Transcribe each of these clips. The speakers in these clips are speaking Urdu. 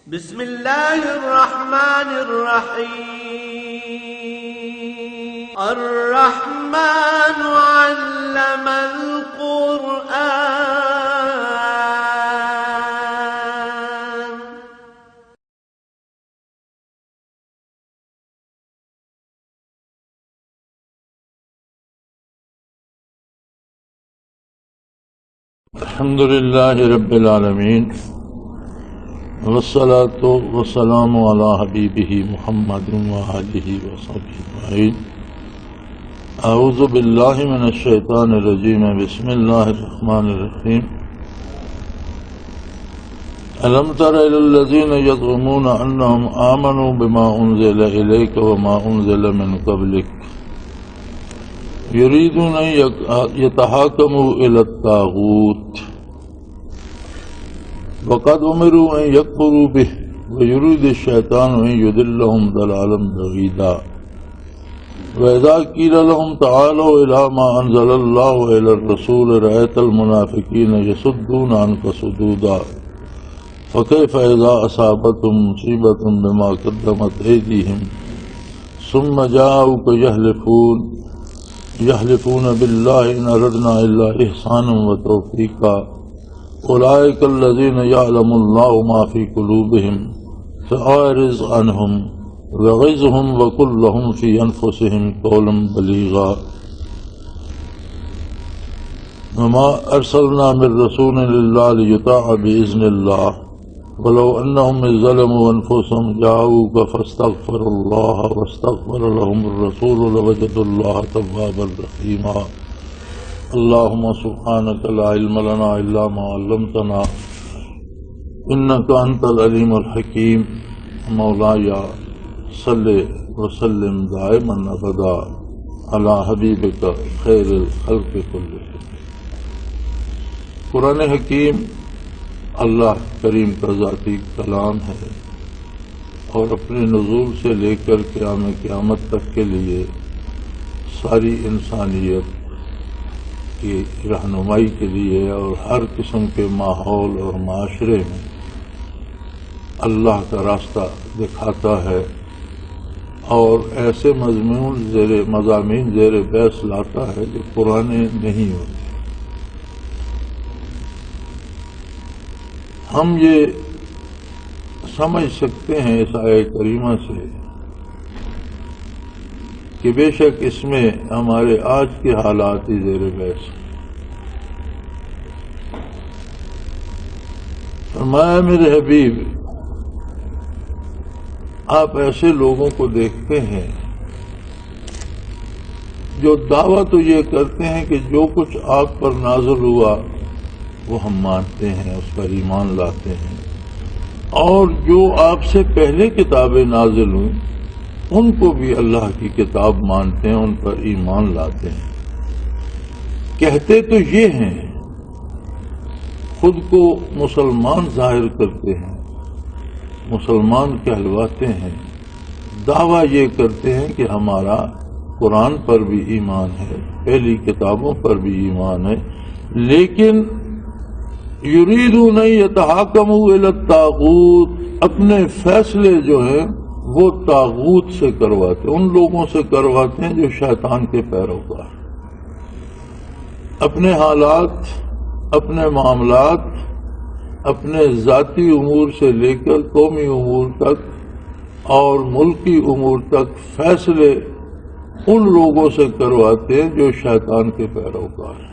بسم اللہ الرحمن الرحیم الرحمن علم القرآن الحمد للہ رب العالمین والصلاة والسلام علی حبیبہ محمد وآلہ وصحبہ اجمعین۔ اعوذ باللہ من الشیطان الرجیم، بسم اللہ الرحمن الرحیم۔ الم تر الی الذین یزعمون انہم آمنوا بما انزل الیک وما انزل من قبلک یریدون ان یتحاکموا الی الطاغوت وقد امروا ان یکفروا به ویرید الشیطان ان یضلهم ضلالا بعیدا واذا قیل لهم تعالوا الى ما انزل الله الى الرسول رأیت المنافقین یصدون عنک صدودا فکیف اذا اصابتهم مصیبۃ بما قدمت ایدیہم ثم جاءوک یحلفون باللہ ان اردنا الا احسانا وتوفیقا اولئک الذین یعلم اللہ ما فی قلوبہم فاعرض عنہم وغیظہم وقل لہم فی انفسہم قولا بلیغا وما ارسلنا من رسول الا لیطاع باذن اللہ ولو انہم اذ ظلموا انفسہم جاءوک فاستغفروا اللہ واستغفر لہم الرسول لوجدوا اللہ توابا رحیما۔ اللہم سبحانک لا علم لنا الا ما علمتنا انک انت العلیم الحکیم۔ مولاي صلی وسلم دائما ابدا علی حبیبک خیر الخلق کلہم۔ قرآن حکیم اللہ کریم کا ذاتی کلام ہے اور اپنے نزول سے لے کر قیامت تک کے لیے ساری انسانیت کی رہنمائی کے لیے اور ہر قسم کے ماحول اور معاشرے میں اللہ کا راستہ دکھاتا ہے اور ایسے مضامین زیر بحث لاتا ہے جو پرانے نہیں ہوتے۔ ہم یہ سمجھ سکتے ہیں اس آیت کریمہ سے کہ بے شک اس میں ہمارے آج کے حالات ہی زیر بحث ہیں۔ فرمایا میرے حبیب، آپ ایسے لوگوں کو دیکھتے ہیں جو دعویٰ تو یہ کرتے ہیں کہ جو کچھ آپ پر نازل ہوا وہ ہم مانتے ہیں، اس پر ایمان لاتے ہیں، اور جو آپ سے پہلے کتابیں نازل ہوئیں ان کو بھی اللہ کی کتاب مانتے ہیں، ان پر ایمان لاتے ہیں۔ کہتے تو یہ ہیں، خود کو مسلمان ظاہر کرتے ہیں، مسلمان کہلواتے ہیں، دعویٰ یہ کرتے ہیں کہ ہمارا قرآن پر بھی ایمان ہے، پہلی کتابوں پر بھی ایمان ہے، لیکن یریدون ان یتحاکموا الی الطاغوت، اپنے فیصلے جو ہیں وہ طاغوت سے کرواتے، ان لوگوں سے کرواتے ہیں جو شیطان کے پیروکار، اپنے حالات، اپنے معاملات، اپنے ذاتی امور سے لے کر قومی امور تک اور ملکی امور تک فیصلے ان لوگوں سے کرواتے ہیں جو شیطان کے پیروکار ہیں۔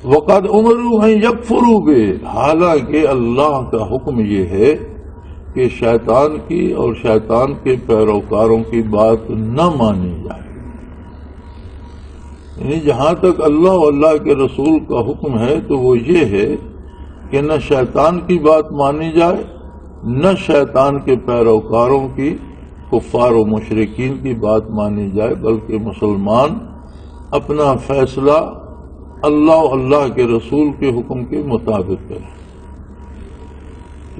وقد امروا ان یکفروا بہ، حالانکہ اللہ کا حکم یہ ہے کہ شیطان کی اور شیطان کے پیروکاروں کی بات نہ مانی جائے، یعنی جہاں تک اللہ و اللہ کے رسول کا حکم ہے تو وہ یہ ہے کہ نہ شیطان کی بات مانی جائے، نہ شیطان کے پیروکاروں کی، کفار و مشرکین کی بات مانی جائے، بلکہ مسلمان اپنا فیصلہ اللہ و اللہ کے رسول کے حکم کے مطابق کرے۔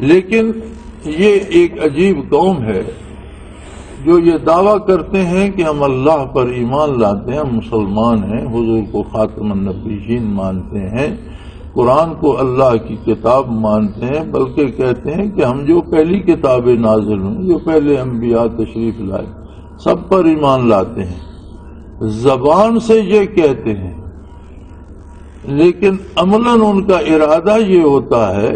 لیکن یہ ایک عجیب قوم ہے جو یہ دعویٰ کرتے ہیں کہ ہم اللہ پر ایمان لاتے ہیں، ہم مسلمان ہیں، حضور کو خاتم النبیین مانتے ہیں، قرآن کو اللہ کی کتاب مانتے ہیں، بلکہ کہتے ہیں کہ ہم جو پہلی کتابیں نازل ہوں، جو پہلے انبیاء تشریف لائے، سب پر ایمان لاتے ہیں۔ زبان سے یہ کہتے ہیں، لیکن عملاً ان کا ارادہ یہ ہوتا ہے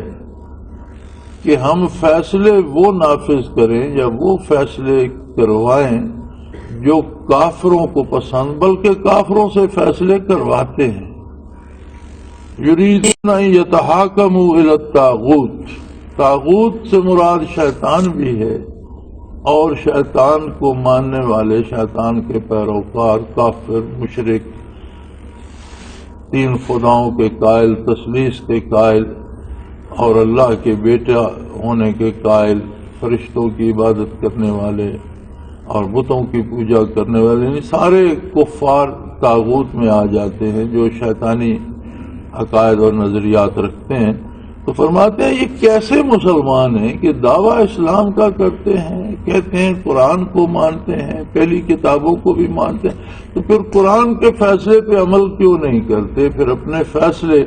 کہ ہم فیصلے وہ نافذ کریں یا وہ فیصلے کروائیں جو کافروں کو پسند، بلکہ کافروں سے فیصلے کرواتے ہیں۔ یریدون ان یتحاکموا الی الطاغوت، طاغوت سے مراد شیطان بھی ہے، اور شیطان کو ماننے والے، شیطان کے پیروکار، کافر، مشرک، تین خداؤں کے قائل، تثلیث کے قائل، اور اللہ کے بیٹا ہونے کے قائل، فرشتوں کی عبادت کرنے والے اور بتوں کی پوجا کرنے والے، یعنی سارے کفار طاغوت میں آ جاتے ہیں جو شیطانی عقائد اور نظریات رکھتے ہیں۔ تو فرماتے ہیں یہ کیسے مسلمان ہیں کہ دعویٰ اسلام کا کرتے ہیں، کہتے ہیں قرآن کو مانتے ہیں، پہلی کتابوں کو بھی مانتے ہیں، تو پھر قرآن کے فیصلے پہ عمل کیوں نہیں کرتے؟ پھر اپنے فیصلے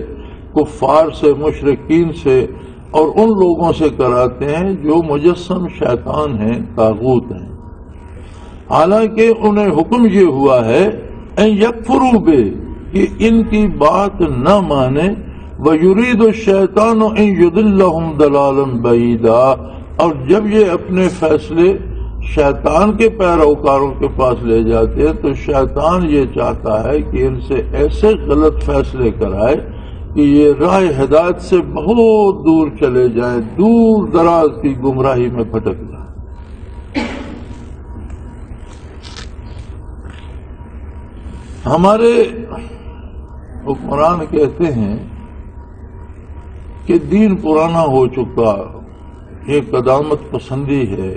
کفار سے، مشرکین سے اور ان لوگوں سے کراتے ہیں جو مجسم شیطان ہیں، طاغوت ہیں۔ حالانکہ انہیں حکم یہ ہوا ہے ان یکفروا بہ، کہ ان کی بات نہ مانے، وَيُرِيدُ الشَّيْطَانُ أَن يُضِلَّهُمْ ضَلَالًا بَعِيدًا، اور جب یہ اپنے فیصلے شیطان کے پیروکاروں کے پاس لے جاتے ہیں تو شیطان یہ چاہتا ہے کہ ان سے ایسے غلط فیصلے کرائے کہ یہ راہ ہدایت سے بہت دور چلے جائیں، دور دراز کی گمراہی میں پھٹک جائیں۔ ہمارے حکمران کہتے ہیں کہ دین پرانا ہو چکا، یہ قدامت پسندی ہے،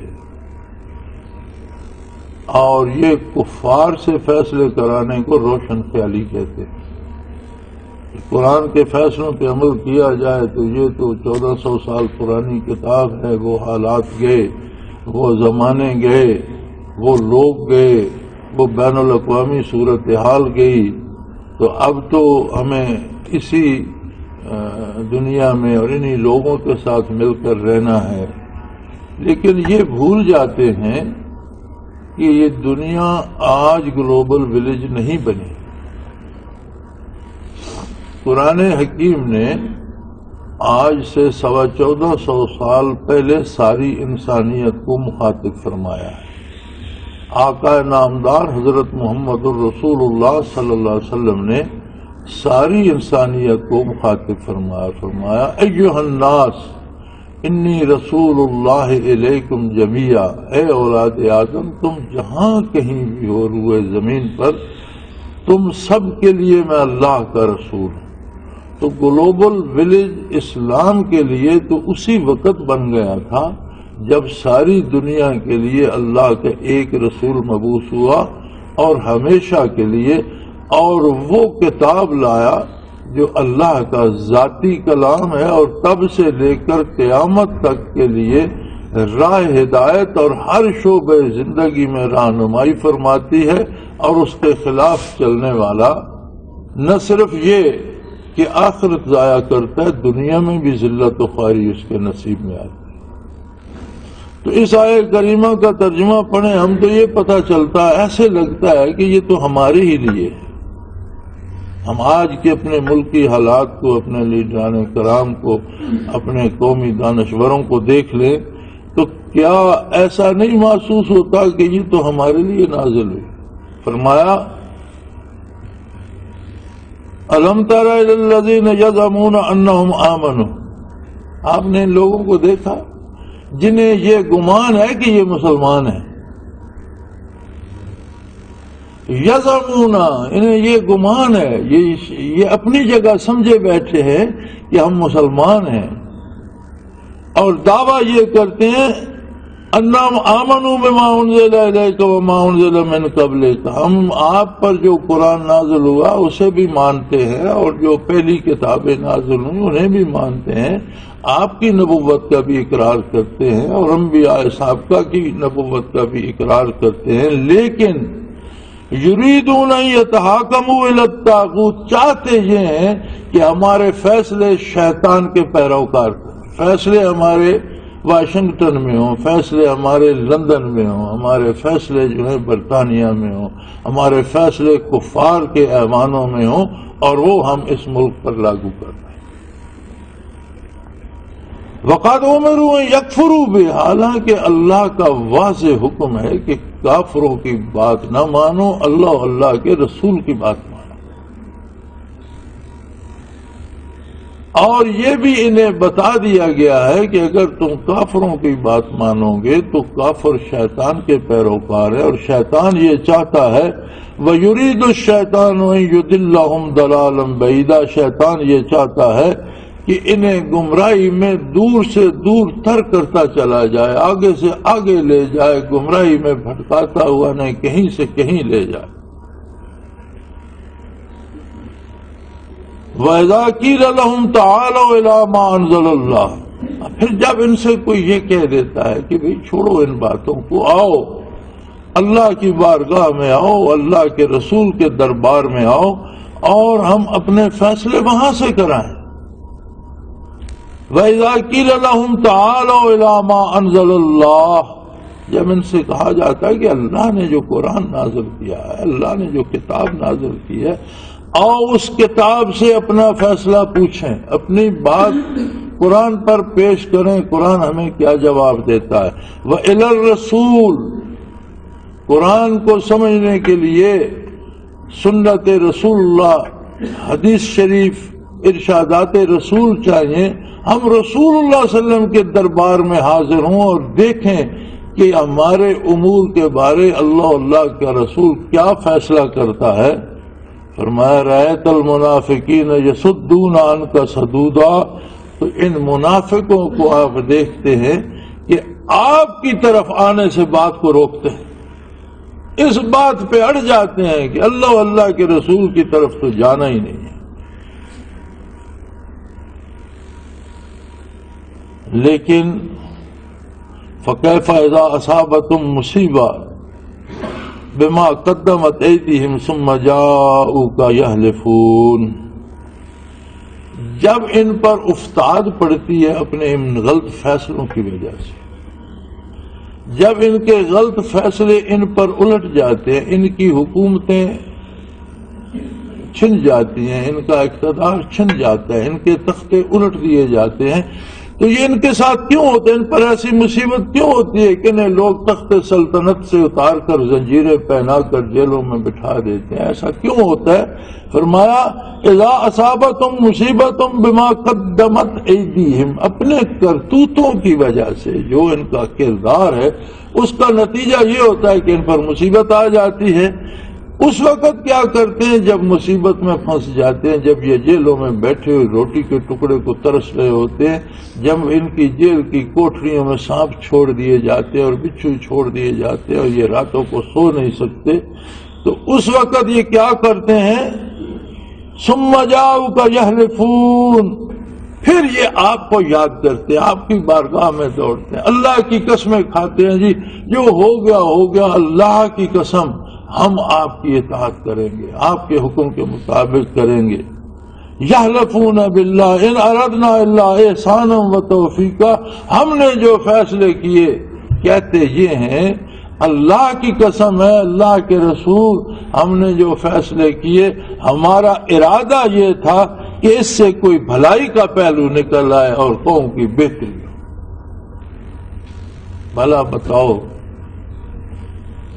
اور یہ کفار سے فیصلے کرانے کو روشن خیالی کہتے ہیں۔ قرآن کے فیصلوں پہ عمل کیا جائے تو یہ تو 1400 سال پرانی کتاب ہے، وہ حالات گئے، وہ زمانے گئے، وہ لوگ گئے، وہ بین الاقوامی صورتحال گئی، تو اب تو ہمیں اسی دنیا میں اور انہی لوگوں کے ساتھ مل کر رہنا ہے۔ لیکن یہ بھول جاتے ہیں کہ یہ دنیا آج گلوبل ولیج نہیں بنی۔ قرآن حکیم نے آج سے 1450 سال پہلے ساری انسانیت کو مخاطب فرمایا ہے۔ آقا نامدار حضرت محمد الرسول اللہ صلی اللہ علیہ وسلم نے ساری انسانیت کو مخاطب فرمایا ایھا الناس انی رسول اللہ الیکم جمیعا، اے اولاد آدم تم جہاں کہیں بھی ہو روئے زمین پر، تم سب کے لیے میں اللہ کا رسول ہوں۔ تو گلوبل ولیج اسلام کے لیے تو اسی وقت بن گیا تھا جب ساری دنیا کے لیے اللہ کا ایک رسول مبعوث ہوا اور ہمیشہ کے لیے، اور وہ کتاب لایا جو اللہ کا ذاتی کلام ہے اور تب سے لے کر قیامت تک کے لیے راہ ہدایت اور ہر شعبہ زندگی میں رہنمائی فرماتی ہے، اور اس کے خلاف چلنے والا نہ صرف یہ کہ آخرت ضائع کرتا ہے، دنیا میں بھی ذلت و خواری اس کے نصیب میں آتی ہے۔ تو اس آیہ کریمہ کا ترجمہ پڑھیں ہم تو یہ پتہ چلتا ہے، ایسے لگتا ہے کہ یہ تو ہمارے ہی لیے ہے۔ ہم آج کے اپنے ملکی حالات کو، اپنے لیڈران کرام کو، اپنے قومی دانشوروں کو دیکھ لیں تو کیا ایسا نہیں محسوس ہوتا کہ یہ تو ہمارے لیے نازل ہوئی؟ فرمایا الم تر الی الذین یزعمون انہم آمنوا، آپ نے ان لوگوں کو دیکھا جنہیں یہ گمان ہے کہ یہ مسلمان ہیں۔ یزعمون، انہیں یہ گمان ہے، یہ اپنی جگہ سمجھے بیٹھے ہیں کہ ہم مسلمان ہیں، اور دعویٰ یہ کرتے ہیں انہم آمنوا بما انزل الیک وما انزل من قبلک، ہم آپ پر جو قرآن نازل ہوا اسے بھی مانتے ہیں، اور جو پہلی کتابیں نازل ہوئی انہیں بھی مانتے ہیں، آپ کی نبوت کا بھی اقرار کرتے ہیں، اور انبیاء سابقہ کی نبوت کا بھی اقرار کرتے ہیں، لیکن یریدون ان یتحاکموا الی الطاغوت، چاہتے یہ ہیں کہ ہمارے فیصلے شیطان کے پیروکار کریں، فیصلے ہمارے واشنگٹن میں ہوں، فیصلے ہمارے لندن میں ہوں، ہمارے فیصلے جو ہیں برطانیہ میں ہوں، ہمارے فیصلے کفار کے ایوانوں میں ہوں، اور وہ ہم اس ملک پر لاگو کر رہے ہیں۔ وقد امروا ان یکفروا بہ، حالانکہ اللہ کا واضح حکم ہے کہ کافروں کی بات نہ مانو، اللہ اللہ کے رسول کی بات مانو۔ اور یہ بھی انہیں بتا دیا گیا ہے کہ اگر تم کافروں کی بات مانو گے تو کافر شیطان کے پیروکار ہے، اور شیطان یہ چاہتا ہے وَيُرِيدُ الشَّيْطَانُ أَن يُضِلَّهُمْ ضَلَالًا بَعِيدًا، شیطان یہ چاہتا ہے کہ انہیں گمراہی میں دور سے دور تر کرتا چلا جائے، آگے سے آگے لے جائے، گمراہی میں بھٹکاتا ہوا نہیں کہیں سے کہیں لے جائے۔ وَإِذَا قِيلَ لَهُمْ تَعَالَوْا إِلَىٰ مَا أَنزَلَ اللَّهُ، پھر جب ان سے کوئی یہ کہہ دیتا ہے کہ بھئی چھوڑو ان باتوں کو، آؤ اللہ کی بارگاہ میں آؤ، اللہ کے رسول کے دربار میں آؤ اور ہم اپنے فیصلے وہاں سے کرائیں۔ وَإِذَا قِيلَ لَهُمْ تَعَالَوْا إِلَىٰ مَا أَنزَلَ اللَّهُ، جب ان سے کہا جاتا ہے کہ اللہ نے جو قرآن نازل کیا ہے، اللہ نے جو کتاب نازل کی ہے، آؤ اس کتاب سے اپنا فیصلہ پوچھیں، اپنی بات قرآن پر پیش کریں، قرآن ہمیں کیا جواب دیتا ہے۔ وَإِلَى الرَّسُولِ، قرآن کو سمجھنے کے لیے سنت رسول اللہ، حدیث شریف، ارشادات رسول چاہیے۔ ہم رسول اللہ صلی اللہ علیہ وسلم کے دربار میں حاضر ہوں اور دیکھیں کہ ہمارے امور کے بارے اللہ کا رسول کیا فیصلہ کرتا ہے۔ فرمایا رأیت المنافقین یصدون عنک صدودا، تو ان منافقوں کو آپ دیکھتے ہیں کہ آپ کی طرف آنے سے بات کو روکتے ہیں، اس بات پہ اڑ جاتے ہیں کہ اللہ کے رسول کی طرف تو جانا ہی نہیں ہے۔ لیکن فکیف اذا اصابتم مصیبہ بما قدمت ایدیہم ثم جاؤک یحلفون، جب ان پر افتاد پڑتی ہے اپنے ان غلط فیصلوں کی وجہ سے، جب ان کے غلط فیصلے ان پر الٹ جاتے ہیں، ان کی حکومتیں چھن جاتی ہیں، ان کا اقتدار چھن جاتا ہے، ان کے تختے الٹ دیے جاتے ہیں، تو یہ ان کے ساتھ کیوں ہوتے ہیں؟ ان پر ایسی مصیبت کیوں ہوتی ہے کہ انہیں لوگ تخت سلطنت سے اتار کر زنجیریں پہنا کر جیلوں میں بٹھا دیتے ہیں؟ ایسا کیوں ہوتا ہے؟ فرمایا اذا اصابتم مصیبتم بما قدمت ایدیہم، اپنے کرتوتوں کی وجہ سے، جو ان کا کردار ہے اس کا نتیجہ یہ ہوتا ہے کہ ان پر مصیبت آ جاتی ہے۔ اس وقت کیا کرتے ہیں جب مصیبت میں پھنس جاتے ہیں، جب یہ جیلوں میں بیٹھے ہوئے روٹی کے ٹکڑے کو ترس رہے ہوتے ہیں، جب ان کی جیل کی کوٹریوں میں سانپ چھوڑ دیے جاتے ہیں اور بچھو چھوڑ دیے جاتے ہیں اور یہ راتوں کو سو نہیں سکتے، تو اس وقت یہ کیا کرتے ہیں؟ ثم جاؤک یحلفون، پھر یہ آپ کو یاد کرتے ہیں، آپ کی بارگاہ میں دوڑتے ہیں، اللہ کی قسمیں کھاتے ہیں، جی جو ہو گیا اللہ کی قسم ہم آپ کی اطاعت کریں گے، آپ کے حکم کے مطابق کریں گے۔ یحلفون باللہ ان اردنا الا احسانا و توفیقا، ہم نے جو فیصلے کیے کہتے یہ ہیں اللہ کی قسم ہے، اللہ کے رسول، ہم نے جو فیصلے کیے ہمارا ارادہ یہ تھا کہ اس سے کوئی بھلائی کا پہلو نکل آئے اور قوم کی بہتری ہو۔ بھلا بتاؤ،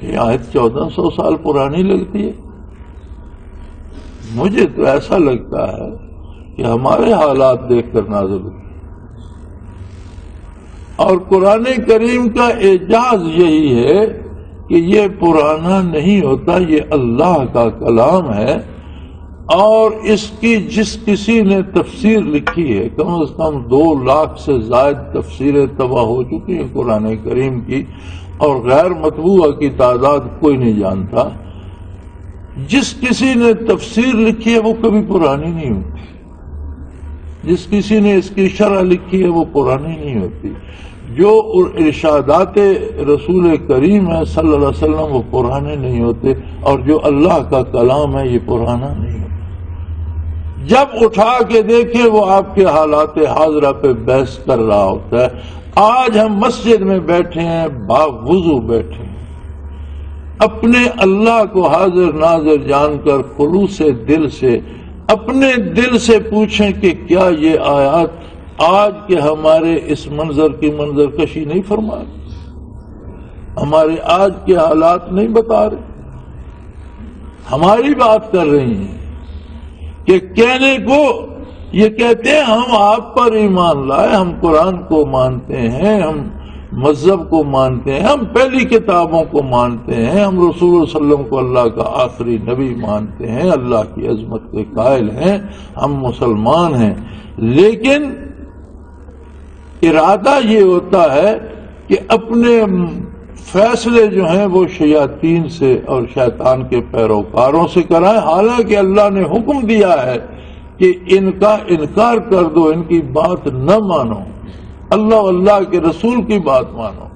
یہ آیت 1400 سال پرانی لگتی ہے؟ مجھے تو ایسا لگتا ہے کہ ہمارے حالات دیکھ کر نازل ہوئی، اور قرآن کریم کا اعجاز یہی ہے کہ یہ پرانا نہیں ہوتا، یہ اللہ کا کلام ہے، اور اس کی جس کسی نے تفسیر لکھی ہے، کم از کم 2 لاکھ سے زائد تفسیریں طبع ہو چکی ہیں قرآن کریم کی، اور غیر مطبوعہ کی تعداد کوئی نہیں جانتا۔ جس کسی نے تفسیر لکھی ہے وہ کبھی پرانی نہیں ہوتی، جس کسی نے اس کی شرح لکھی ہے وہ پرانی نہیں ہوتی. جو ارشادات رسول کریم ہے صلی اللہ علیہ وسلم وہ پرانے نہیں ہوتے، اور جو اللہ کا کلام ہے یہ پرانا نہیں ہوتا. جب اٹھا کے دیکھے وہ آپ کے حالات حاضرہ پہ بحث کر رہا ہوتا ہے. آج ہم مسجد میں بیٹھے ہیں، باوضو بیٹھے ہیں، اپنے اللہ کو حاضر ناظر جان کر خلوص دل سے اپنے دل سے پوچھیں کہ کیا یہ آیات آج کے ہمارے اس منظر کی منظر کشی نہیں فرما رہے، ہمارے آج کے حالات نہیں بتا رہے، ہماری بات کر رہی ہیں. کہ کہنے کو یہ کہتے ہیں ہم آپ پر ایمان لائے، ہم قرآن کو مانتے ہیں، ہم مذہب کو مانتے ہیں، ہم پہلی کتابوں کو مانتے ہیں، ہم رسول اللہ صلی اللہ علیہ وسلم کو اللہ کا آخری نبی مانتے ہیں، اللہ کی عظمت کے قائل ہیں، ہم مسلمان ہیں. لیکن ارادہ یہ ہوتا ہے کہ اپنے فیصلے جو ہیں وہ شیاطین سے اور شیطان کے پیروکاروں سے کرائیں، حالانکہ اللہ نے حکم دیا ہے کہ ان کا انکار کر دو، ان کی بات نہ مانو، اللہ کے رسول کی بات مانو.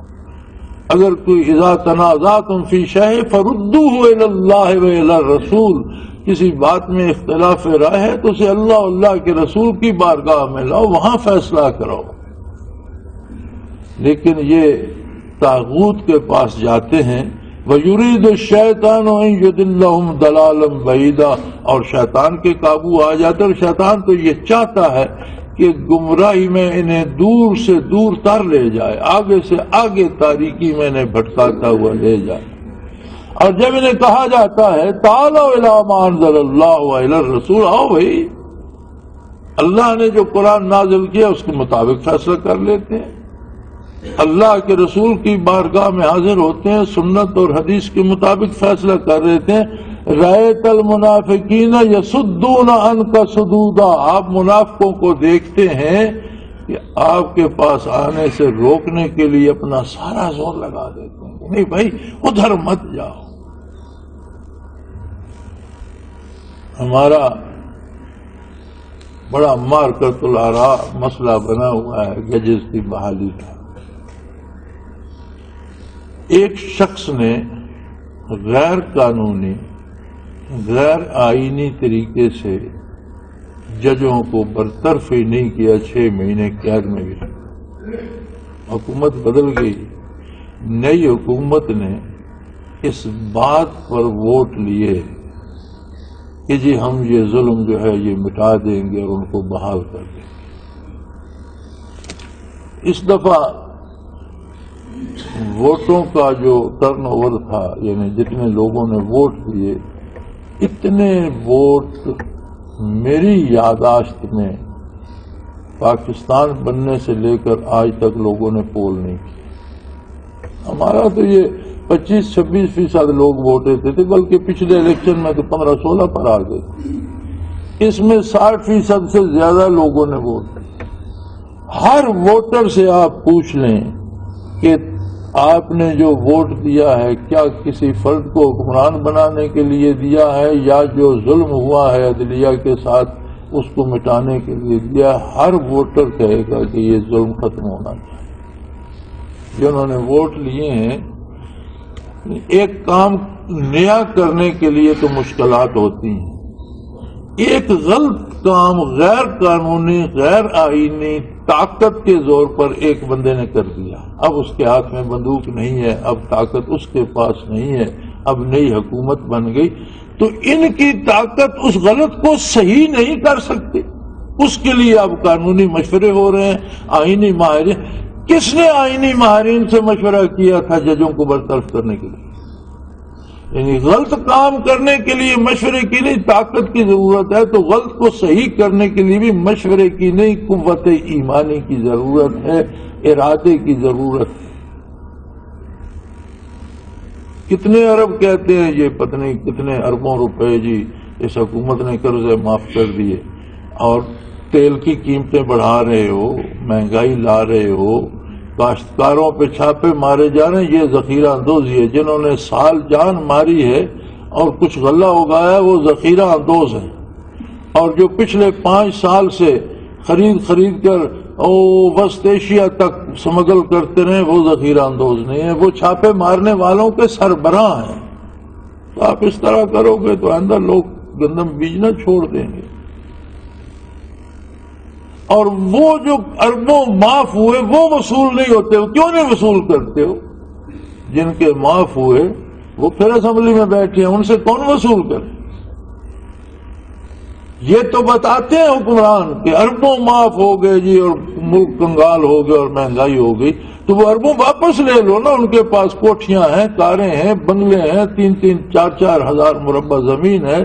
اگر کوئی اذا تنازعتم فی شیء فردوہ الی اللہ و الی الرسول، کسی بات میں اختلاف رائے ہے تو اسے اللہ کے رسول کی بارگاہ میں لاؤ، وہاں فیصلہ کرو. لیکن یہ طاغوت کے پاس جاتے ہیں، وَيُرِيدُ الشَّيْطَانُ أَن يُضِلَّهُمْ ضَلَالًا بَعِيدًا، اور شیطان کے قابو آ جاتا ہے. اور شیطان تو یہ چاہتا ہے کہ گمراہی میں انہیں دور سے دور تر لے جائے، آگے سے آگے تاریکی میں انہیں بھٹکاتا ہوا لے جائے. اور جب انہیں کہا جاتا ہے تَعَالَوْا إِلَىٰ مَا أَنزَلَ اللَّهُ وَإِلَى الرَّسُولِ، آؤ بھائی اللہ نے جو قرآن نازل کیا اس کے مطابق فیصلہ کر لیتے ہیں، اللہ کے رسول کی بارگاہ میں حاضر ہوتے ہیں، سنت اور حدیث کے مطابق فیصلہ کر رہتے ہیں. رأیت المنافقین یصدون عنک صدودا، آپ منافقوں کو دیکھتے ہیں کہ آپ کے پاس آنے سے روکنے کے لیے اپنا سارا زور لگا دیتے ہیں، نہیں بھائی ادھر مت جاؤ. ہمارا بڑا مارکت الآراء مسئلہ بنا ہوا ہے گجز کی بحالی کا. ایک شخص نے غیر قانونی غیر آئینی طریقے سے ججوں کو برطرف ہی نہیں کیا، 6 مہینے قید میں بھی. حکومت بدل گئی، نئی حکومت نے اس بات پر ووٹ لیے کہ جی ہم یہ ظلم جو ہے یہ مٹا دیں گے اور ان کو بحال کر دیں گے. اس دفعہ ووٹوں کا جو ٹرن اوور تھا، یعنی جتنے لوگوں نے ووٹ دیے، اتنے ووٹ میری یاداشت میں پاکستان بننے سے لے کر آج تک لوگوں نے پول نہیں کی. ہمارا تو یہ 25-26% لوگ ووٹ دیتے تھے، بلکہ پچھلے الیکشن میں تو 15-16 پر آ گئے. اس میں 60% سے زیادہ لوگوں نے ووٹ دیا. ہر ووٹر سے آپ پوچھ لیں کہ آپ نے جو ووٹ دیا ہے کیا کسی فرد کو حکمران بنانے کے لیے دیا ہے یا جو ظلم ہوا ہے عدلیہ کے ساتھ اس کو مٹانے کے لیے دیا. ہر ووٹر کہے گا کہ یہ ظلم ختم ہونا چاہیے. جنہوں نے ووٹ لیے ہیں، ایک کام نیا کرنے کے لیے تو مشکلات ہوتی ہیں. ایک غلط کام غیر قانونی غیر آئینی طاقت کے زور پر ایک بندے نے کر دیا. اب اس کے ہاتھ میں بندوق نہیں ہے، اب طاقت اس کے پاس نہیں ہے، اب نئی حکومت بن گئی تو ان کی طاقت اس غلط کو صحیح نہیں کر سکتی. اس کے لیے اب قانونی مشورے ہو رہے ہیں، آئینی ماہرین. کس نے آئینی ماہرین سے مشورہ کیا تھا ججوں کو برطرف کرنے کے لیے؟ یعنی غلط کام کرنے کے لیے مشورے کی نہیں طاقت کی ضرورت ہے، تو غلط کو صحیح کرنے کے لیے بھی مشورے کی نہیں قوت ایمانی کی ضرورت ہے، ارادے کی ضرورت ہے. کتنے ارب کہتے ہیں یہ پتہ نہیں کتنے اربوں روپے جی اس حکومت نے قرضے معاف کر دیے، اور تیل کی قیمتیں بڑھا رہے ہو، مہنگائی لا رہے ہو، کاشتکاروں پہ چھاپے مارے جا رہے ہیں. یہ ذخیرہ اندوزی ہے. جنہوں نے سال جان ماری ہے اور کچھ غلہ اگایا وہ ذخیرہ اندوز ہیں. اور جو پچھلے 5 سال سے خرید کر وسط ایشیا تک سمگل کرتے رہے، وہ ذخیرہ اندوز نہیں ہے، وہ چھاپے مارنے والوں کے سربراہ ہیں۔ تو آپ اس طرح کرو گے تو آئندہ لوگ گندم بیجنا چھوڑ دیں گے۔ اور وہ جو اربوں معاف ہوئے وہ وصول نہیں ہوتے، وہ کیوں نہیں وصول کرتے ہو؟ جن کے معاف ہوئے وہ پھر اسمبلی میں بیٹھے ہیں، ان سے کون وصول کرے؟ یہ تو بتاتے ہیں حکمران کہ اربوں معاف ہو گئے جی، اور ملک کنگال ہو گیا اور مہنگائی ہو گئی، تو وہ اربوں واپس لے لو نا۔ ان کے پاس کوٹھیاں ہیں، کاریں ہیں، بنگلے ہیں، 3-3 4-4 ہزار مربع زمین ہے،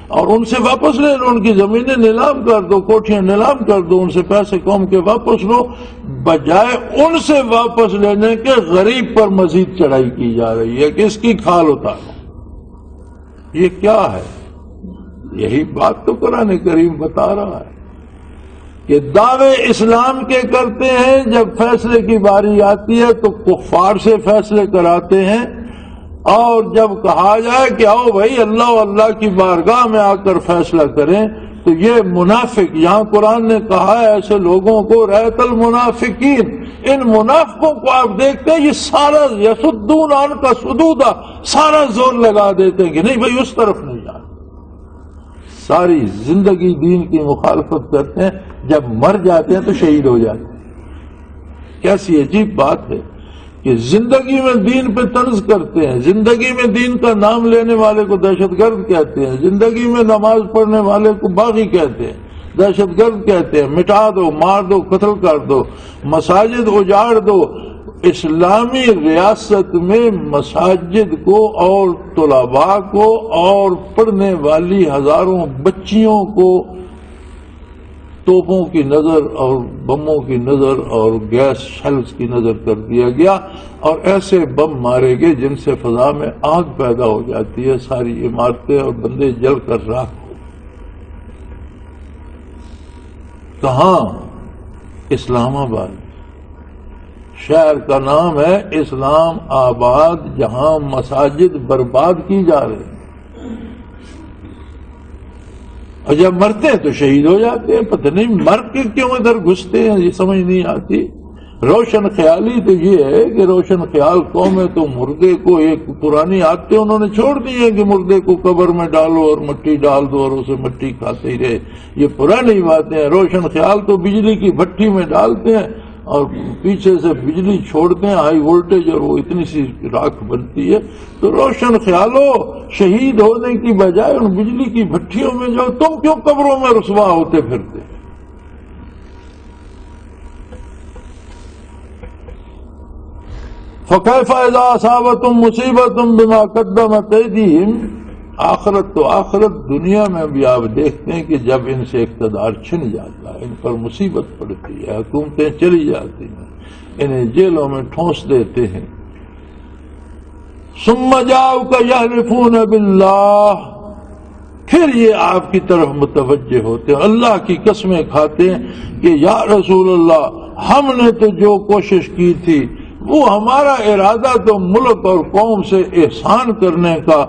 اور ان سے واپس لے لو، ان کی زمینیں نیلام کر دو، کوٹھیاں نیلام کر دو، ان سے پیسے قوم کے واپس لو، بجائے ان سے واپس لینے کے غریب پر مزید چڑھائی کی جا رہی ہے کہ اس کی کھال اتارو۔ یہ کیا ہے؟ یہی بات تو قرآن کریم بتا رہا ہے کہ دعوے اسلام کے کرتے ہیں، جب فیصلے کی باری آتی ہے تو کفار سے فیصلے کراتے ہیں، اور جب کہا جائے کہ آؤ بھائی اللہ و اللہ کی بارگاہ میں آ کر فیصلہ کریں تو یہ منافق، یہاں قرآن نے کہا ہے ایسے لوگوں کو رأیت المنافقین، ان منافقوں کو آپ دیکھتے ہیں یہ سارا یصدون عنک صدودا، سارا زور لگا دیتے ہیں کہ نہیں بھائی اس طرف نہیں جانا، ساری زندگی دین کی مخالفت کرتے ہیں، جب مر جاتے ہیں تو شہید ہو جاتے ہیں۔ کیسی عجیب بات ہے کہ زندگی میں دین پہ طنز کرتے ہیں، زندگی میں دین کا نام لینے والے کو دہشت گرد کہتے ہیں، زندگی میں نماز پڑھنے والے کو باغی کہتے ہیں، دہشت گرد کہتے ہیں، مٹا دو، مار دو، قتل کر دو، مساجد اجاڑ دو۔ اسلامی ریاست میں مساجد کو اور طلباء کو اور پڑھنے والی ہزاروں بچیوں کو توپوں کی نظر اور بموں کی نظر اور گیس شیلز کی نظر کر دیا گیا، اور ایسے بم مارے گئے جن سے فضا میں آگ پیدا ہو جاتی ہے، ساری عمارتیں اور بندے جل کر راکھ ہو۔ کہاں؟ اسلام آباد، شہر کا نام ہے اسلام آباد، جہاں مساجد برباد کی جا رہی ہیں، اور جب مرتے ہیں تو شہید ہو جاتے ہیں۔ پتہ نہیں مر کے کیوں ادھر گھستے ہیں، یہ سمجھ نہیں آتی۔ روشن خیالی تو یہ ہے کہ روشن خیال قوم ہے تو مردے کو، ایک پرانی عادتیں انہوں نے چھوڑ دی ہیں کہ مردے کو قبر میں ڈالو اور مٹی ڈال دو اور اسے مٹی کھاتے ہی رہے، یہ پرانی باتیں ہیں۔ روشن خیال تو بجلی کی بھٹی میں ڈالتے ہیں اور پیچھے سے بجلی چھوڑتے ہیں ہائی وولٹیج، اور وہ اتنی سی راکھ بنتی ہے۔ تو روشن خیالو، شہید ہونے کی بجائے ان بجلی کی بھٹیوں میں جاؤ، تم کیوں قبروں میں رسوا ہوتے پھرتے؟ فَكَيْفَ إِذَا أَصَابَتْهُم مُّصِيبَةٌ بِمَا قَدَّمَتْ أَيْدِيهِمْ، آخرت تو آخرت، دنیا میں بھی آپ دیکھتے ہیں کہ جب ان سے اقتدار چھن جاتا ہے، ان پر مصیبت پڑتی ہے، حکومتیں چلی جاتی ہیں، انہیں جیلوں میں ٹھونس دیتے ہیں، ثُمَّ جَاءُوكَ يَحْلِفُونَ بِاللَّهِ، پھر یہ آپ کی طرف متوجہ ہوتے ہیں، اللہ کی قسمیں کھاتے ہیں کہ یا رسول اللہ، ہم نے تو جو کوشش کی تھی وہ ہمارا ارادہ تو ملک اور قوم سے احسان کرنے کا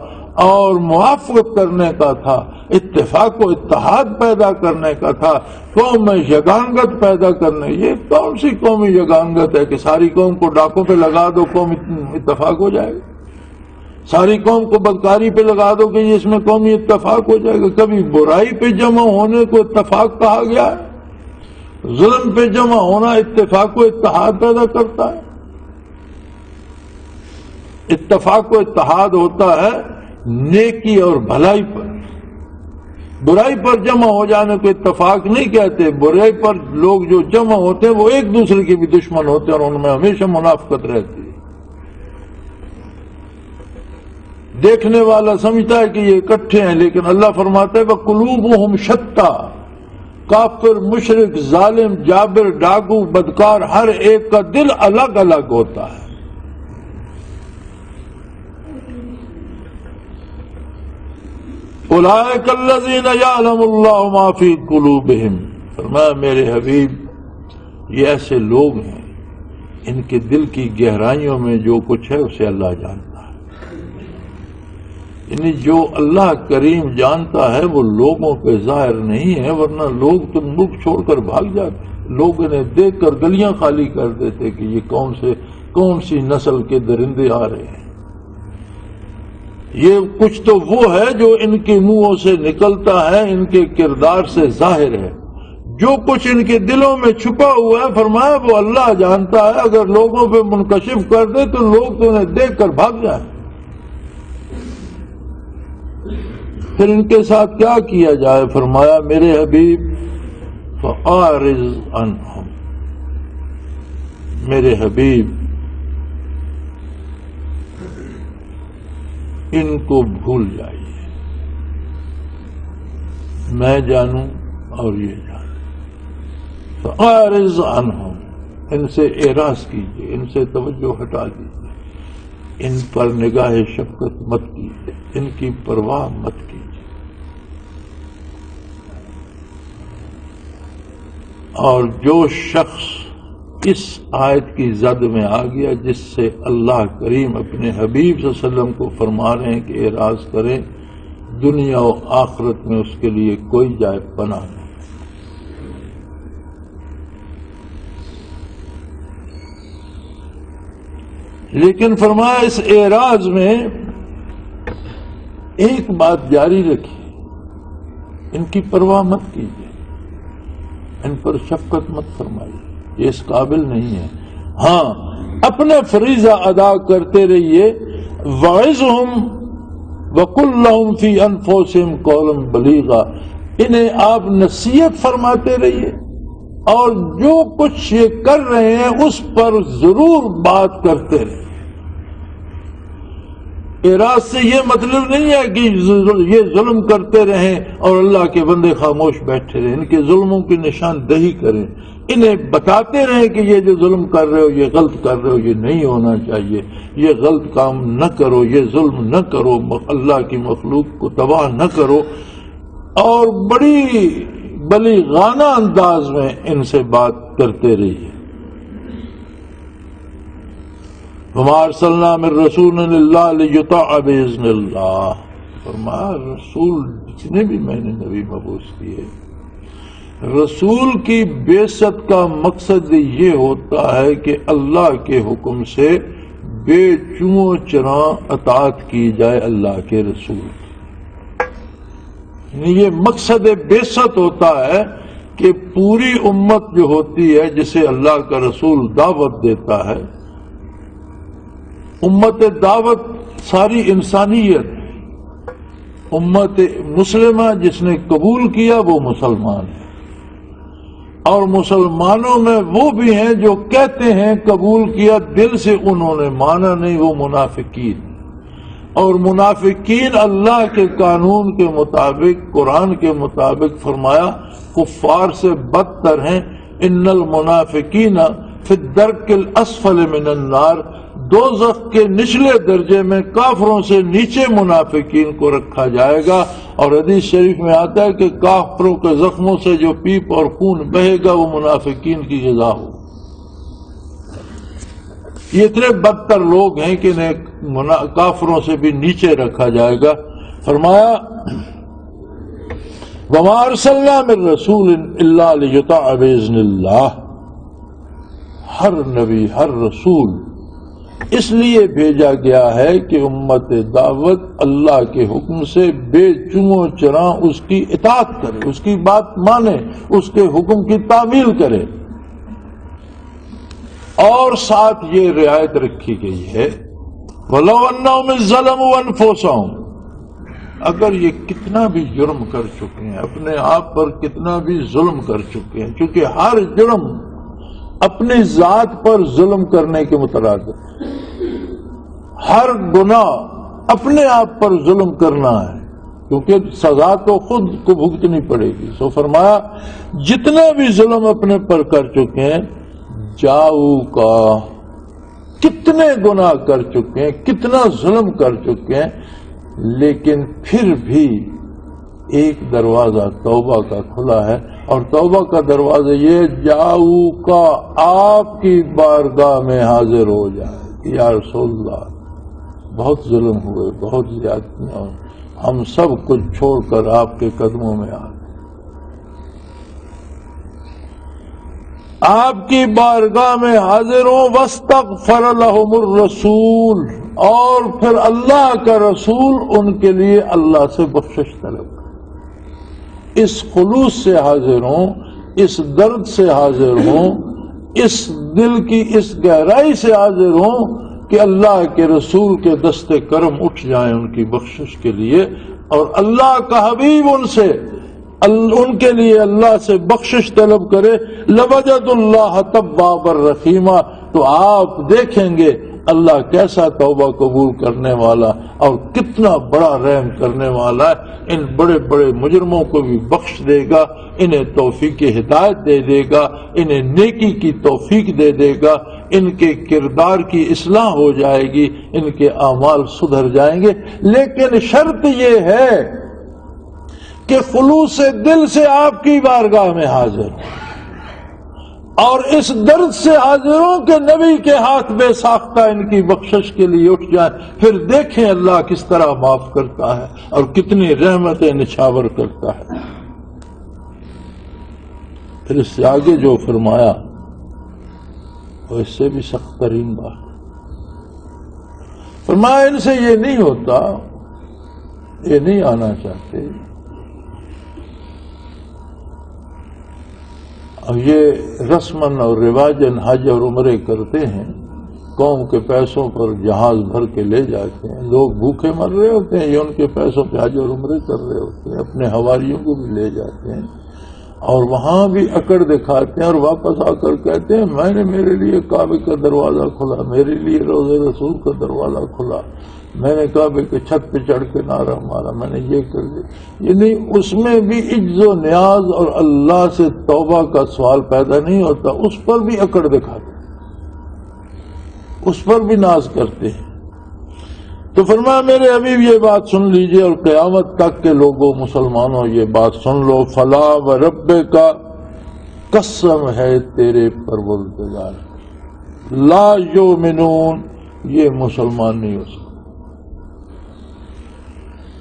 اور موافقت کرنے کا تھا، اتفاق و اتحاد پیدا کرنے کا تھا، قوم میں یگانگت پیدا کرنے۔ یہ کون سی قومی یگانگت ہے کہ ساری قوم کو ڈاکوں پہ لگا دو قوم اتفاق ہو جائے گا؟ ساری قوم کو بدکاری پہ لگا دو کہ اس میں قومی اتفاق ہو جائے گا؟ کبھی برائی پہ جمع ہونے کو اتفاق کہا گیا ہے؟ ظلم پہ جمع ہونا اتفاق و اتحاد پیدا کرتا ہے۔ اتفاق و اتحاد ہوتا ہے نیکی اور بھلائی پر، برائی پر جمع ہو جانے کو اتفاق نہیں کہتے۔ برائی پر لوگ جو جمع ہوتے ہیں وہ ایک دوسرے کے بھی دشمن ہوتے ہیں اور ان میں ہمیشہ منافقت رہتی ہے۔ دیکھنے والا سمجھتا ہے کہ یہ اکٹھے ہیں، لیکن اللہ فرماتا ہے وَقُلُوبُهُمْ شَتَّى، کافر، مشرک، ظالم، جابر، ڈاکو، بدکار، ہر ایک کا دل الگ الگ ہوتا ہے۔ اولئک الذین یعلم اللہ ما فی قلوبہم، فرمایا میرے حبیب یہ ایسے لوگ ہیں ان کے دل کی گہرائیوں میں جو کچھ ہے اسے اللہ جانتا ہے۔ یعنی جو اللہ کریم جانتا ہے وہ لوگوں پہ ظاہر نہیں ہے، ورنہ لوگ تو ملک چھوڑ کر بھاگ جاتے، لوگ انہیں دیکھ کر گلیاں خالی کر دیتے کہ یہ کون سی نسل کے درندے آ رہے ہیں۔ یہ کچھ تو وہ ہے جو ان کے منہوں سے نکلتا ہے، ان کے کردار سے ظاہر ہے، جو کچھ ان کے دلوں میں چھپا ہوا ہے فرمایا وہ اللہ جانتا ہے، اگر لوگوں پہ منکشف کر دے تو لوگ تو انہیں دیکھ کر بھاگ جائیں۔ پھر ان کے ساتھ کیا کیا جائے؟ فرمایا میرے حبیب فَأَعْرِضْ عَنْهُمْ، میرے حبیب ان کو بھول جائیے، میں جانوں اور یہ جانوں۔ فَأَعْرِضْ عَنْهُمْ، ان سے اعراض کیجیے، ان سے توجہ ہٹا دیجیے، ان پر نگاہ شفقت مت کیجیے، ان کی پرواہ مت کیجیے۔ اور جو شخص اس آیت کی زد میں آ گیا، جس سے اللہ کریم اپنے حبیب صلی اللہ علیہ وسلم کو فرما رہے ہیں کہ اعراض کریں، دنیا و آخرت میں اس کے لیے کوئی جائے پناہ نہیں۔ لیکن فرمایا اس اعراض میں ایک بات جاری رکھیے، ان کی پرواہ مت کیجیے، ان پر شفقت مت فرمائیے، یہ اس قابل نہیں ہے۔ ہاں اپنے فریضہ ادا کرتے رہیے، وعظہم وقل لہم فی انفسہم قولا بلیغا، انہیں آپ نصیحت فرماتے رہیے اور جو کچھ یہ کر رہے ہیں اس پر ضرور بات کرتے رہیے۔ اعراض سے یہ مطلب نہیں ہے کہ یہ ظلم کرتے رہیں اور اللہ کے بندے خاموش بیٹھے رہیں، ان کے ظلموں کی نشاندہی کریں، انہیں بتاتے رہیں کہ یہ جو ظلم کر رہے ہو یہ غلط کر رہے ہو، یہ نہیں ہونا چاہیے، یہ غلط کام نہ کرو، یہ ظلم نہ کرو، اللہ کی مخلوق کو تباہ نہ کرو، اور بڑی بلیغانہ انداز میں ان سے بات کرتے رہیے۔ وَمَا أَرْسَلْنَا مِن رَّسُولٍ إِلَّا لِيُطَاعَ بِإِذْنِ اللَّهِ، فرمایا رسول جتنے بھی میں نے نبی مبعوث کیے، رسول کی بعثت کا مقصد یہ ہوتا ہے کہ اللہ کے حکم سے بے چوں چراں اطاعت کی جائے اللہ کے رسول۔ یہ مقصد بعثت ہوتا ہے کہ پوری امت جو ہوتی ہے جسے اللہ کا رسول دعوت دیتا ہے، امت دعوت ساری انسانیت، امت مسلمہ جس نے قبول کیا وہ مسلمان ہے، اور مسلمانوں میں وہ بھی ہیں جو کہتے ہیں قبول کیا، دل سے انہوں نے مانا نہیں، وہ منافقین، اور منافقین اللہ کے قانون کے مطابق، قرآن کے مطابق فرمایا کفار سے بدتر ہیں۔ ان المنافقین فی الدرک الاسفل من النار، دوزخ کے نچلے درجے میں کافروں سے نیچے منافقین کو رکھا جائے گا، اور حدیث شریف میں آتا ہے کہ کافروں کے زخموں سے جو پیپ اور خون بہے گا وہ منافقین کی غذا ہو۔ یہ اتنے بدتر لوگ ہیں کہ انہیں کافروں سے بھی نیچے رکھا جائے گا۔ فرمایا وَمَا أَرْسَلْنَا مِن رَّسُولٍ إِلَّا لِيُطَاعَ بِإِذْنِ اللَّهِ، ہر نبی، ہر رسول اس لیے بھیجا گیا ہے کہ امت دعوت اللہ کے حکم سے بے چوں چراں اس کی اطاعت کرے، اس کی بات مانے، اس کے حکم کی تعمیل کرے، اور ساتھ یہ رعایت رکھی گئی ہے وَلَوْ أَنَّهُمْ ظَلَمُوا أَنفُسَهُمْ، اگر یہ کتنا بھی جرم کر چکے ہیں، اپنے آپ پر کتنا بھی ظلم کر چکے ہیں، چونکہ ہر جرم اپنی ذات پر ظلم کرنے کے مترادف، ہر گناہ اپنے آپ پر ظلم کرنا ہے، کیونکہ سزا تو خود کو بھگتنی پڑے گی۔ سو فرمایا جتنا بھی ظلم اپنے پر کر چکے ہیں، جاؤ کا کتنے گناہ کر چکے ہیں، کتنا ظلم کر چکے ہیں، لیکن پھر بھی ایک دروازہ توبہ کا کھلا ہے، اور توبہ کا دروازہ یہ جاؤ کا آپ کی بارگاہ میں حاضر ہو جائے، یا رسول اللہ بہت ظلم ہوئے، بہت زیادتیاں ہوئی، ہم سب کچھ چھوڑ کر آپ کے قدموں میں آ گئے، آپ کی بارگاہ میں حاضر ہوں۔ واستغفر لهم الرسول، اور پھر اللہ کا رسول ان کے لیے اللہ سے بخشش طلب کرے، اس خلوص سے حاضر ہوں، اس درد سے حاضر ہوں، اس دل کی اس گہرائی سے حاضر ہوں کہ اللہ کے رسول کے دستے کرم اٹھ جائیں ان کی بخشش کے لیے، اور اللہ کا حبیب ان کے لیے اللہ سے بخشش طلب کرے۔ لوجد اللہ توابا رحیما، تو آپ دیکھیں گے اللہ کیسا توبہ قبول کرنے والا اور کتنا بڑا رحم کرنے والا ہے، ان بڑے بڑے مجرموں کو بھی بخش دے گا، انہیں توفیق ہدایت دے دے گا، انہیں نیکی کی توفیق دے دے گا، ان کے کردار کی اصلاح ہو جائے گی، ان کے اعمال سدھر جائیں گے۔ لیکن شرط یہ ہے کہ خلوص دل سے آپ کی بارگاہ میں حاضر ہوں، اور اس درد سے حاضر ہوں کہ نبی کے ہاتھ بے ساختہ ان کی بخشش کے لیے اٹھ جائیں، پھر دیکھیں اللہ کس طرح معاف کرتا ہے اور کتنی رحمتیں نچھاور کرتا ہے۔ پھر اس سے آگے جو فرمایا وہ اس سے بھی سخت ترین بات، فرمایا ان سے یہ نہیں ہوتا، یہ نہیں آنا چاہتے، اب یہ رسماً اور رواجاً حج اور عمرے کرتے ہیں، قوم کے پیسوں پر جہاز بھر کے لے جاتے ہیں، لوگ بھوکے مر رہے ہوتے ہیں، یہ ان کے پیسوں پہ حج اور عمرے کر رہے ہوتے ہیں، اپنے حواریوں کو بھی لے جاتے ہیں اور وہاں بھی اکڑ دکھاتے ہیں، اور واپس آ کر کہتے ہیں میں نے میرے لیے کعبے کا دروازہ کھلا، میرے لیے روضہ رسول کا دروازہ کھلا، میں نے کعبے کے چھت پہ چڑھ کے نعرہ مارا، میں نے یہ کر دیا، یعنی اس میں بھی عجز و نیاز اور اللہ سے توبہ کا سوال پیدا نہیں ہوتا، اس پر بھی اکڑ دکھاتے، اس پر بھی ناز کرتے ہیں۔ تو فرمایا میرے حبیب یہ بات سن لیجئے، اور قیامت تک کے لوگوں مسلمانوں یہ بات سن لو، فلا و رب کا، قسم ہے تیرے پروردگار، لا یؤمنون، یہ مسلمان نہیں ہو سکتے،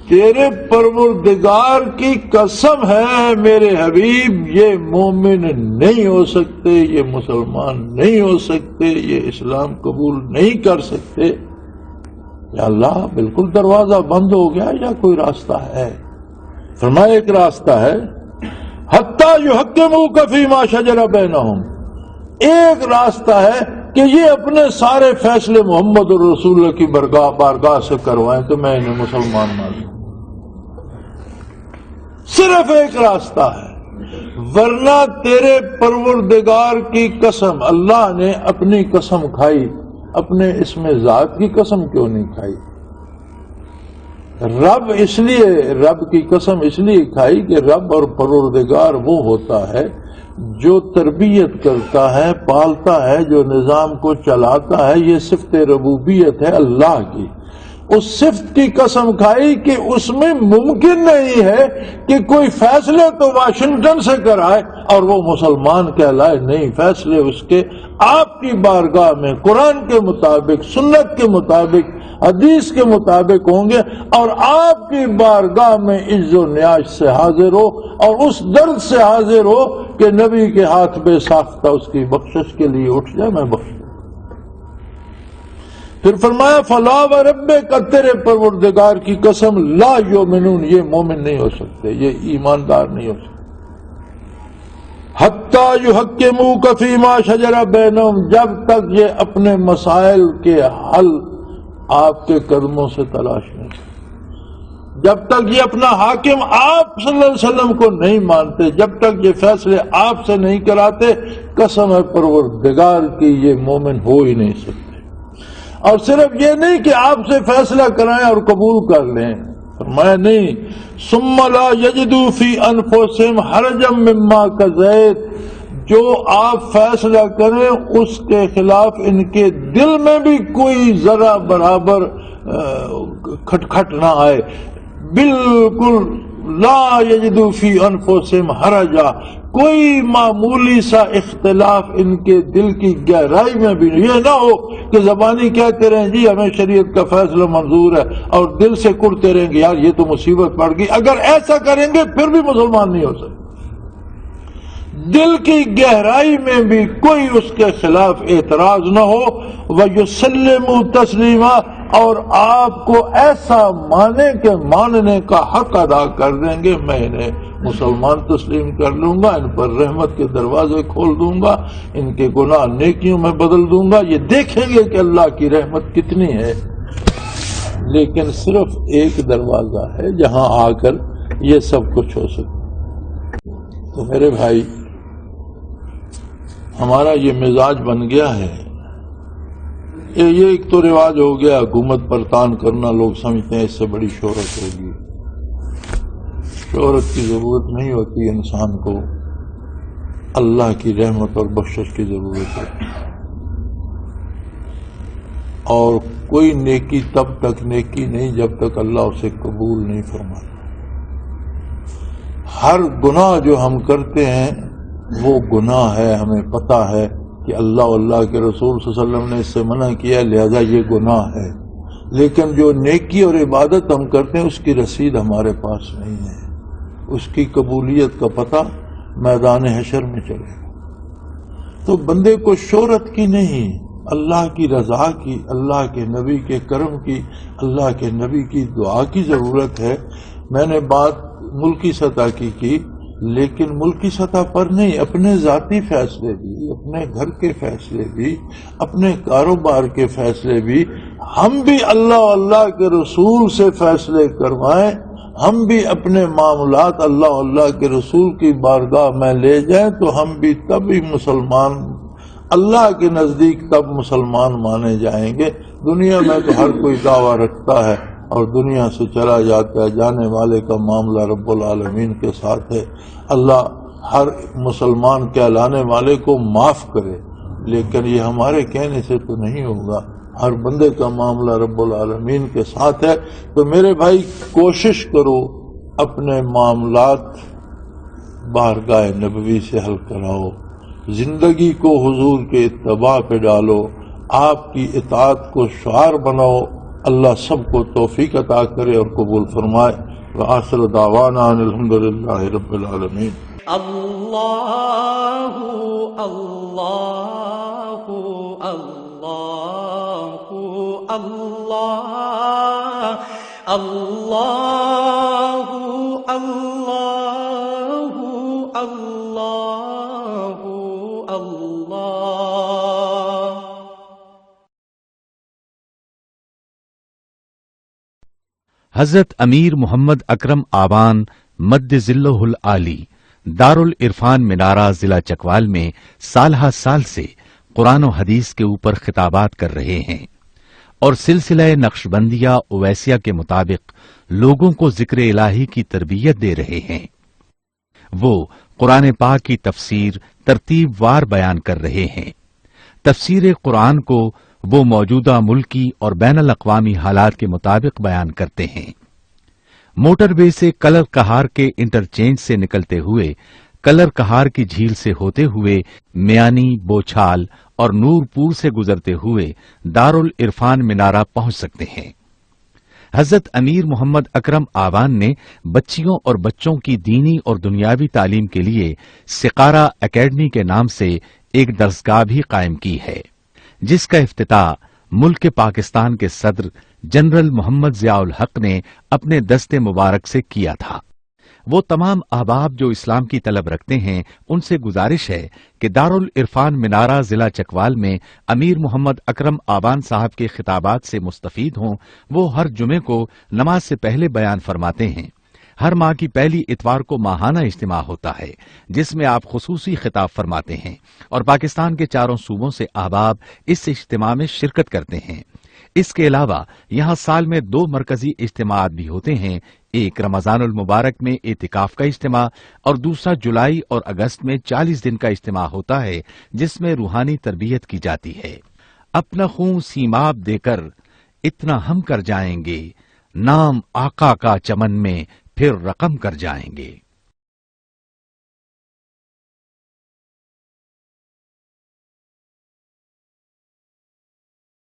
تیرے پروردگار کی قسم ہے میرے حبیب، یہ مومن نہیں ہو سکتے، یہ مسلمان نہیں ہو سکتے، یہ اسلام قبول نہیں کر سکتے۔ یا اللہ بالکل دروازہ بند ہو گیا یا کوئی راستہ ہے؟ فرمایا ایک راستہ ہے، حتی یحکموک فیما شجر بینہم، ایک راستہ ہے کہ یہ اپنے سارے فیصلے محمد الرسول اللہ کی بارگاہ سے کروائیں تو میں انہیں مسلمان مان لوں، صرف ایک راستہ ہے، ورنہ تیرے پروردگار کی قسم، اللہ نے اپنی قسم کھائی، اپنے اسم ذات کی قسم کیوں نہیں کھائی؟ رب کی قسم اس لیے کھائی کہ رب اور پروردگار وہ ہوتا ہے جو تربیت کرتا ہے، پالتا ہے، جو نظام کو چلاتا ہے، یہ صفت ربوبیت ہے اللہ کی۔ اس صفت کی قسم کھائی کہ اس میں ممکن نہیں ہے کہ کوئی فیصلے تو واشنگٹن سے کرائے اور وہ مسلمان کہلائے، نہیں، فیصلے اس کے آپ کی بارگاہ میں قرآن کے مطابق، سنت کے مطابق، حدیث کے مطابق ہوں گے، اور آپ کی بارگاہ میں عز و نیاز سے حاضر ہو اور اس درد سے حاضر ہو کہ نبی کے ہاتھ بے ساختہ اس کی بخشش کے لیے اٹھ جائے، میں بخش دوں۔ پھر فرمایا فلا و رب کا، تیرے پروردگار کی قسم، لا یؤمنون، یہ مومن نہیں ہو سکتے، یہ ایماندار نہیں ہو سکتے، حتی یحکموک فیما شجر بینہم، جب تک یہ اپنے مسائل کے حل آپ کے قدموں سے تلاش نہیں کرتے، جب تک یہ اپنا حاکم آپ صلی اللہ علیہ وسلم کو نہیں مانتے، جب تک یہ فیصلے آپ سے نہیں کراتے، قسم ہے پروردگار کی یہ مومن ہو ہی نہیں سکتے۔ اور صرف یہ نہیں کہ آپ سے فیصلہ کرائیں اور قبول کر لیں، فرمایا نہیں، ثم لا یجدوا فی انفسہم حرجا مما قضیت، جو آپ فیصلہ کریں اس کے خلاف ان کے دل میں بھی کوئی ذرا برابر کھٹکھٹ نہ آئے، بالکل لا یجدوا فی انفسہم حرجا، کوئی معمولی سا اختلاف ان کے دل کی گہرائی میں بھی نہیں. یہ نہ ہو کہ زبانی کہتے رہیں جی ہمیں شریعت کا فیصلہ منظور ہے اور دل سے کڑتے رہیں گے یار یہ تو مصیبت پڑ گئی. اگر ایسا کریں گے پھر بھی مسلمان نہیں ہو سکتے. دل کی گہرائی میں بھی کوئی اس کے خلاف اعتراض نہ ہو. وَيُسَلِّمُ تَسْلِيمًا، اور آپ کو ایسا مانے کہ ماننے کا حق ادا کر دیں گے. میں انہیں مسلمان تسلیم کر لوں گا، ان پر رحمت کے دروازے کھول دوں گا، ان کے گناہ نیکیوں میں بدل دوں گا. یہ دیکھیں گے کہ اللہ کی رحمت کتنی ہے. لیکن صرف ایک دروازہ ہے جہاں آ کر یہ سب کچھ ہو سکتا. تو میرے بھائی، ہمارا یہ مزاج بن گیا ہے. یہ ایک تو رواج ہو گیا حکومت پر تان کرنا. لوگ سمجھتے ہیں اس سے بڑی شہرت ہوگی. شہرت کی ضرورت نہیں ہوتی انسان کو، اللہ کی رحمت اور بخشش کی ضرورت ہے. اور کوئی نیکی تب تک نیکی نہیں جب تک اللہ اسے قبول نہیں فرماتا. ہر گناہ جو ہم کرتے ہیں وہ گناہ ہے، ہمیں پتہ ہے کہ اللہ کے رسول صلی اللہ علیہ وسلم نے اس سے منع کیا، لہذا یہ گناہ ہے. لیکن جو نیکی اور عبادت ہم کرتے ہیں اس کی رسید ہمارے پاس نہیں ہے. اس کی قبولیت کا پتہ میدان حشر میں چلے گا. تو بندے کو شہرت کی نہیں، اللہ کی رضا کی، اللہ کے نبی کے کرم کی، اللہ کے نبی کی دعا کی ضرورت ہے. میں نے بات ملکی سطح کی لیکن ملکی سطح پر نہیں، اپنے ذاتی فیصلے بھی، اپنے گھر کے فیصلے بھی، اپنے کاروبار کے فیصلے بھی ہم بھی اللہ کے رسول سے فیصلے کروائیں. ہم بھی اپنے معاملات اللہ کے رسول کی بارگاہ میں لے جائیں تو ہم بھی تب ہی مسلمان، اللہ کے نزدیک تب مسلمان مانے جائیں گے. دنیا میں تو ہر کوئی دعویٰ رکھتا ہے اور دنیا سے چلا جاتا ہے. جانے والے کا معاملہ رب العالمین کے ساتھ ہے. اللہ ہر مسلمان کہلانے والے کو معاف کرے، لیکن یہ ہمارے کہنے سے تو نہیں ہوگا. ہر بندے کا معاملہ رب العالمین کے ساتھ ہے. تو میرے بھائی کوشش کرو اپنے معاملات بارگاہ نبوی سے حل کراؤ. زندگی کو حضور کے اتباع پہ ڈالو. آپ کی اطاعت کو شعار بناؤ. اللہ سب کو توفیق عطا کرے اور قبول فرمائے. وآخر دعوانا ان الحمدللہ رب العالمین. اللہ اللہ اللہ اللہ اللہ اللہ اللہ اللہ. حضرت امیر محمد اکرم آبان مد ذلہ العالی دارالعرفان منارہ ضلع چکوال میں سالہ سال سے قرآن و حدیث کے اوپر خطابات کر رہے ہیں اور سلسلہ نقشبندیہ اویسیہ کے مطابق لوگوں کو ذکر الہی کی تربیت دے رہے ہیں. وہ قرآن پاک کی تفسیر ترتیب وار بیان کر رہے ہیں. تفسیر قرآن کو وہ موجودہ ملکی اور بین الاقوامی حالات کے مطابق بیان کرتے ہیں. موٹر وے سے کلر کہار کے انٹرچینج سے نکلتے ہوئے کلر کہار کی جھیل سے ہوتے ہوئے میانی، بوچھال اور نور پور سے گزرتے ہوئے دارالعرفان منارہ پہنچ سکتے ہیں. حضرت امیر محمد اکرم آوان نے بچیوں اور بچوں کی دینی اور دنیاوی تعلیم کے لیے سقارہ اکیڈمی کے نام سے ایک درسگاہ بھی قائم کی ہے، جس کا افتتاح ملک پاکستان کے صدر جنرل محمد ضیاء الحق نے اپنے دست مبارک سے کیا تھا. وہ تمام احباب جو اسلام کی طلب رکھتے ہیں ان سے گزارش ہے کہ دارالعرفان منارہ ضلع چکوال میں امیر محمد اکرم آبان صاحب کے خطابات سے مستفید ہوں. وہ ہر جمعے کو نماز سے پہلے بیان فرماتے ہیں. ہر ماہ کی پہلی اتوار کو ماہانہ اجتماع ہوتا ہے جس میں آپ خصوصی خطاب فرماتے ہیں اور پاکستان کے چاروں صوبوں سے احباب اس اجتماع میں شرکت کرتے ہیں. اس کے علاوہ یہاں سال میں 2 مرکزی اجتماعات بھی ہوتے ہیں. ایک رمضان المبارک میں اعتکاف کا اجتماع اور دوسرا جولائی اور اگست میں 40 دن کا اجتماع ہوتا ہے جس میں روحانی تربیت کی جاتی ہے. اپنا خون سیماب دے کر اتنا ہم کر جائیں گے، نام آقا کا چمن میں پھر رقم کر جائیں گے.